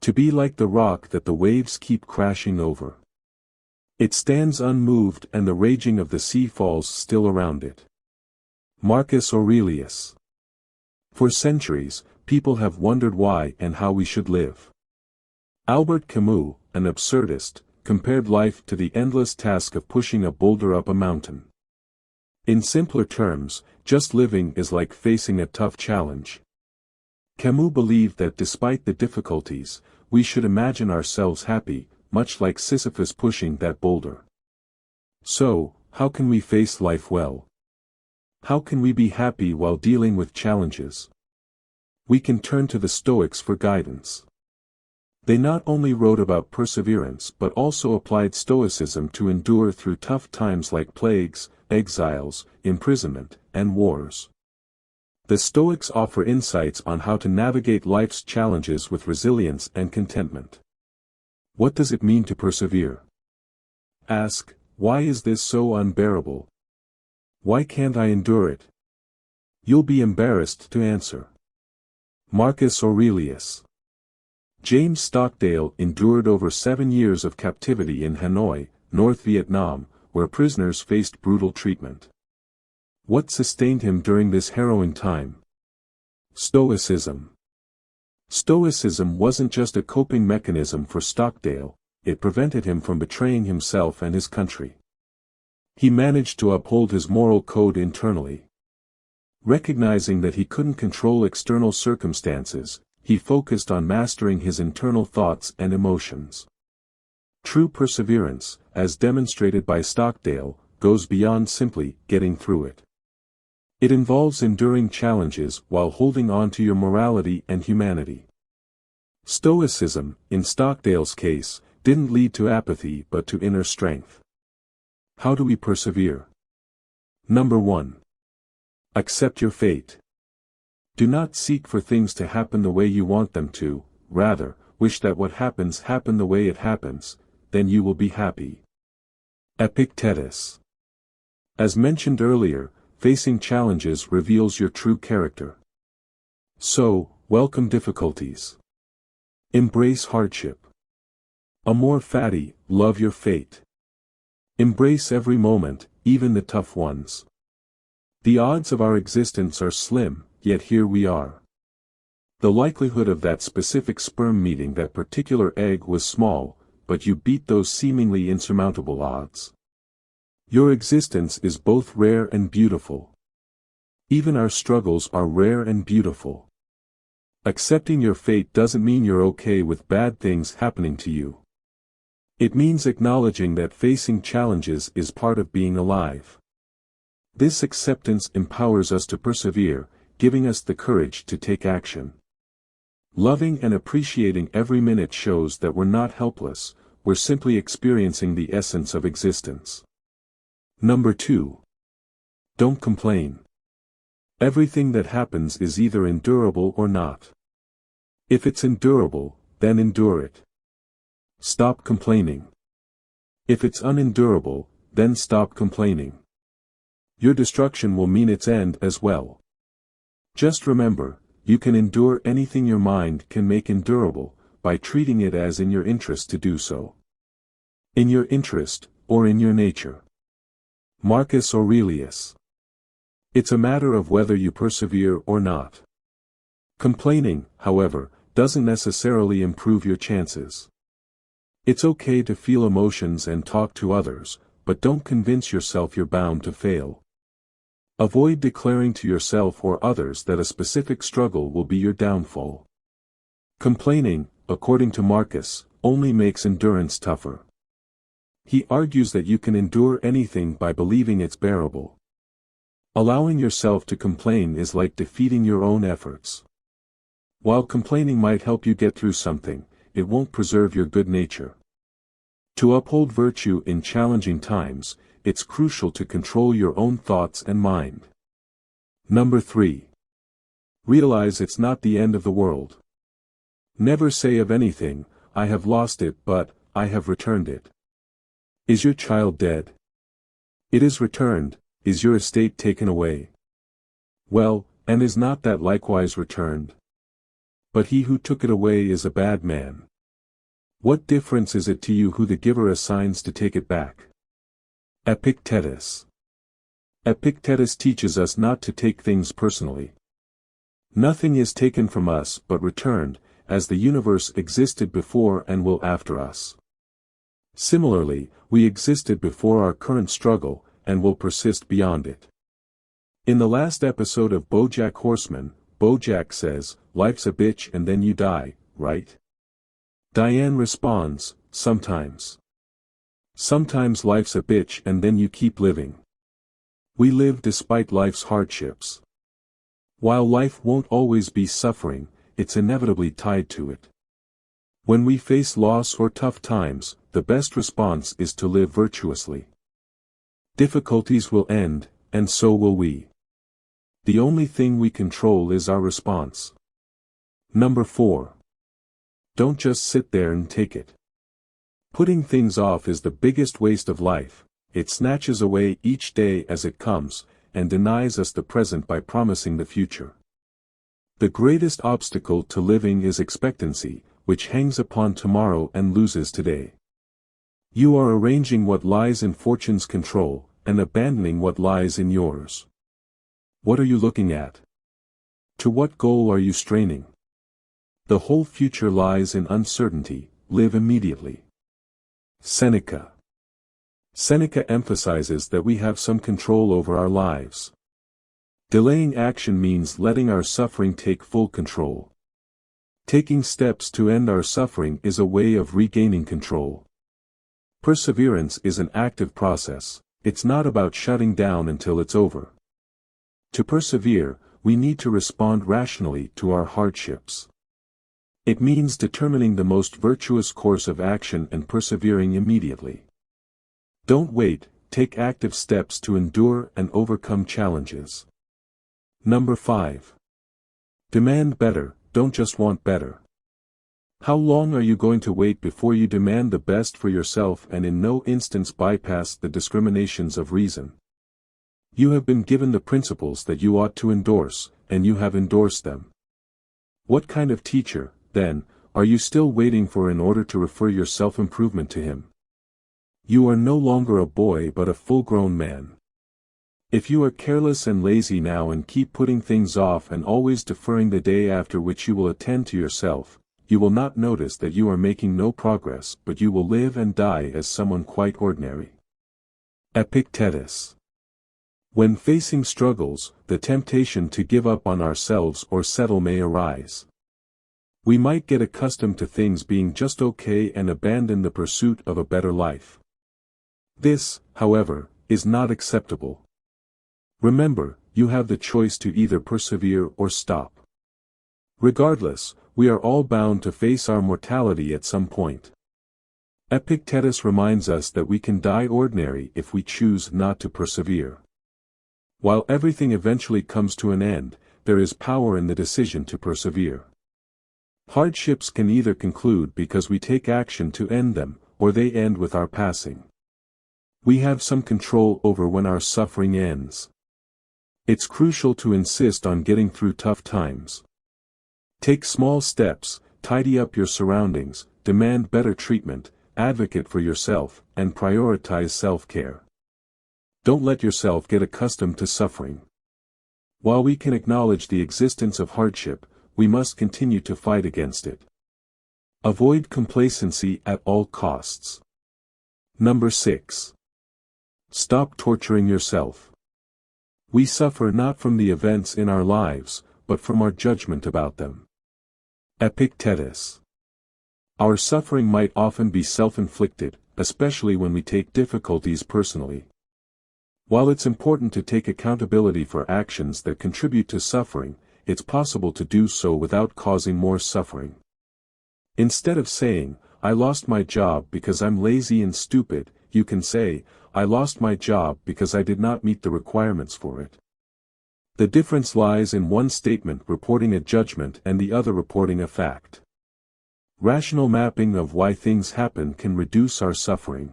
To be like the rock that the waves keep crashing over. It stands unmoved and the raging of the sea falls still around it. Marcus Aurelius. For centuries, people have wondered why and how we should live. Albert Camus, an absurdist, compared life to the endless task of pushing a boulder up a mountain. In simpler terms, just living is like facing a tough challenge. Camus believed that despite the difficulties, we should imagine ourselves happy, much like Sisyphus pushing that boulder. So, how can we face life well? How can we be happy while dealing with challenges? We can turn to the Stoics for guidance. They not only wrote about perseverance but also applied Stoicism to endure through tough times like plagues, exiles, imprisonment, and wars. The Stoics offer insights on how to navigate life's challenges with resilience and contentment. What does it mean to persevere? Ask, why is this so unbearable? Why can't I endure it? You'll be embarrassed to answer. Marcus Aurelius. James Stockdale endured over 7 years of captivity in Hanoi, North Vietnam, where prisoners faced brutal treatment. What sustained him during this harrowing time? Stoicism. Stoicism wasn't just a coping mechanism for Stockdale, it prevented him from betraying himself and his country. He managed to uphold his moral code internally. Recognizing that he couldn't control external circumstances, he focused on mastering his internal thoughts and emotions. True perseverance, as demonstrated by Stockdale, goes beyond simply getting through it. It involves enduring challenges while holding on to your morality and humanity. Stoicism, in Stockdale's case, didn't lead to apathy but to inner strength. How do we persevere? Number 1. Accept your fate. Do not seek for things to happen the way you want them to, rather, wish that what happens happen the way it happens, then you will be happy. Epictetus. As mentioned earlier, facing challenges reveals your true character. So, welcome difficulties. Embrace hardship. Amor fati, love your fate. Embrace every moment, even the tough ones. The odds of our existence are slim, yet here we are. The likelihood of that specific sperm meeting that particular egg was small, but you beat those seemingly insurmountable odds. Your existence is both rare and beautiful. Even our struggles are rare and beautiful. Accepting your fate doesn't mean you're okay with bad things happening to you. It means acknowledging that facing challenges is part of being alive. This acceptance empowers us to persevere, giving us the courage to take action. Loving and appreciating every minute shows that we're not helpless, we're simply experiencing the essence of existence. Number 2. Don't complain. Everything that happens is either endurable or not. If it's endurable, then endure it. Stop complaining. If it's unendurable, then stop complaining. Your destruction will mean its end as well. Just remember, you can endure anything your mind can make endurable, by treating it as in your interest to do so. In your interest, or in your nature. Marcus Aurelius. It's a matter of whether you persevere or not. Complaining, however, doesn't necessarily improve your chances. It's okay to feel emotions and talk to others, but don't convince yourself you're bound to fail. Avoid declaring to yourself or others that a specific struggle will be your downfall. Complaining, according to Marcus, only makes endurance tougher. He argues that you can endure anything by believing it's bearable. Allowing yourself to complain is like defeating your own efforts. While complaining might help you get through something, it won't preserve your good nature. To uphold virtue in challenging times, it's crucial to control your own thoughts and mind. Number 3. Realize it's not the end of the world. Never say of anything, I have lost it but, I have returned it. Is your child dead? It is returned. Is your estate taken away? Well, and is not that likewise returned? But he who took it away is a bad man. What difference is it to you who the giver assigns to take it back? Epictetus. Epictetus teaches us not to take things personally. Nothing is taken from us but returned, as the universe existed before and will after us. Similarly, we existed before our current struggle, and will persist beyond it. In the last episode of BoJack Horseman, BoJack says, "Life's a bitch and then you die, right?" Diane responds, "Sometimes. Sometimes life's a bitch and then you keep living." We live despite life's hardships. While life won't always be suffering, it's inevitably tied to it. When we face loss or tough times, the best response is to live virtuously. Difficulties will end, and so will we. The only thing we control is our response. Number 4. Don't just sit there and take it. Putting things off is the biggest waste of life. It snatches away each day as it comes, and denies us the present by promising the future. The greatest obstacle to living is expectancy, which hangs upon tomorrow and loses today. You are arranging what lies in fortune's control, and abandoning what lies in yours. What are you looking at? To what goal are you straining? The whole future lies in uncertainty. Live immediately. Seneca. Seneca emphasizes that we have some control over our lives. Delaying action means letting our suffering take full control. Taking steps to end our suffering is a way of regaining control. Perseverance is an active process. It's not about shutting down until it's over. To persevere, we need to respond rationally to our hardships. It means determining the most virtuous course of action and persevering immediately. Don't wait, take active steps to endure and overcome challenges. Number 5. Demand better, don't just want better. How long are you going to wait before you demand the best for yourself and in no instance bypass the discriminations of reason? You have been given the principles that you ought to endorse, and you have endorsed them. What kind of teacher, then, are you still waiting for in order to refer your self-improvement to him? You are no longer a boy but a full-grown man. If you are careless and lazy now and keep putting things off and always deferring the day after which you will attend to yourself, you will not notice that you are making no progress, but you will live and die as someone quite ordinary. Epictetus. When facing struggles, the temptation to give up on ourselves or settle may arise. We might get accustomed to things being just okay and abandon the pursuit of a better life. This, however, is not acceptable. Remember, you have the choice to either persevere or stop. Regardless, we are all bound to face our mortality at some point. Epictetus reminds us that we can die ordinary if we choose not to persevere. While everything eventually comes to an end, there is power in the decision to persevere. Hardships can either conclude because we take action to end them, or they end with our passing. We have some control over when our suffering ends. It's crucial to insist on getting through tough times. Take small steps, tidy up your surroundings, demand better treatment, advocate for yourself, and prioritize self-care. Don't let yourself get accustomed to suffering. While we can acknowledge the existence of hardship, we must continue to fight against it. Avoid complacency at all costs. Number 6. Stop torturing yourself. We suffer not from the events in our lives, but from our judgment about them. Epictetus. Our suffering might often be self-inflicted, especially when we take difficulties personally. While it's important to take accountability for actions that contribute to suffering, it's possible to do so without causing more suffering. Instead of saying, "I lost my job because I'm lazy and stupid," you can say, "I lost my job because I did not meet the requirements for it." The difference lies in one statement reporting a judgment and the other reporting a fact. Rational mapping of why things happen can reduce our suffering.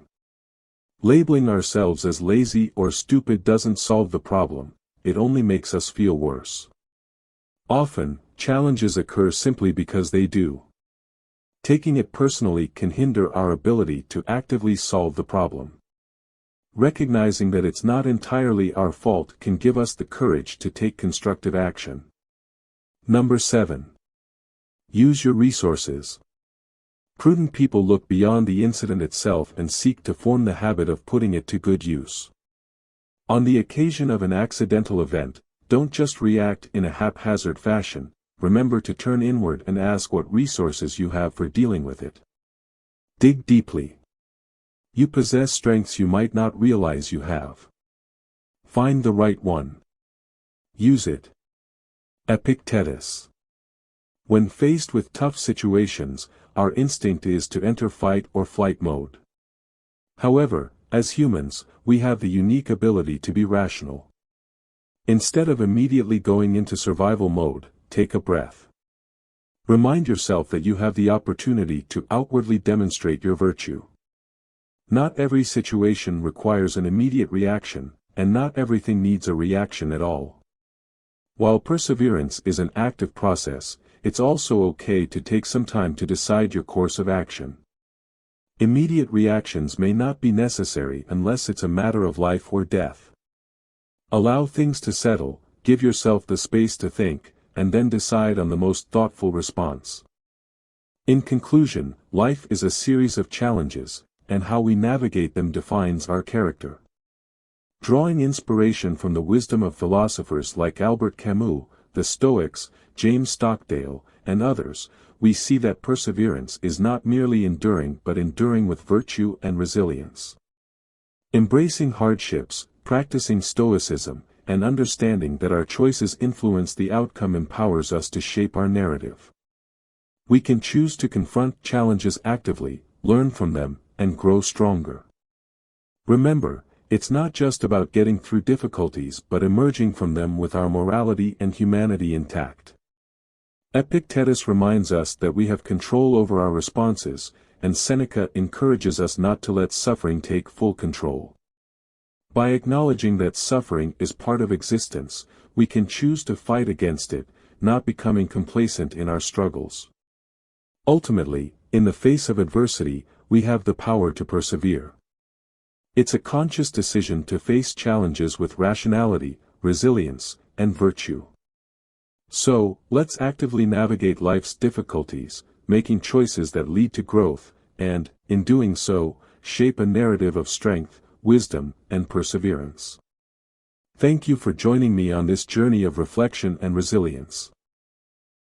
Labeling ourselves as lazy or stupid doesn't solve the problem, it only makes us feel worse. Often, challenges occur simply because they do. Taking it personally can hinder our ability to actively solve the problem. Recognizing that it's not entirely our fault can give us the courage to take constructive action. Number 7. Use your resources. Prudent people look beyond the incident itself and seek to form the habit of putting it to good use. On the occasion of an accidental event, don't just react in a haphazard fashion, remember to turn inward and ask what resources you have for dealing with it. Dig deeply. You possess strengths you might not realize you have. Find the right one. Use it. Epictetus. When faced with tough situations, our instinct is to enter fight or flight mode. However, as humans, we have the unique ability to be rational. Instead of immediately going into survival mode, take a breath. Remind yourself that you have the opportunity to outwardly demonstrate your virtue. Not every situation requires an immediate reaction, and not everything needs a reaction at all. While perseverance is an active process, it's also okay to take some time to decide your course of action. Immediate reactions may not be necessary unless it's a matter of life or death. Allow things to settle, give yourself the space to think, and then decide on the most thoughtful response. In conclusion, life is a series of challenges, and how we navigate them defines our character. Drawing inspiration from the wisdom of philosophers like Albert Camus, the Stoics, James Stockdale, and others, we see that perseverance is not merely enduring but enduring with virtue and resilience. Embracing hardships, practicing stoicism, and understanding that our choices influence the outcome empowers us to shape our narrative. We can choose to confront challenges actively, learn from them, and grow stronger. Remember, it's not just about getting through difficulties but emerging from them with our morality and humanity intact. Epictetus reminds us that we have control over our responses, and Seneca encourages us not to let suffering take full control. By acknowledging that suffering is part of existence, we can choose to fight against it, not becoming complacent in our struggles. Ultimately, in the face of adversity, we have the power to persevere. It's a conscious decision to face challenges with rationality, resilience, and virtue. So, let's actively navigate life's difficulties, making choices that lead to growth, and, in doing so, shape a narrative of strength, wisdom, and perseverance. Thank you for joining me on this journey of reflection and resilience.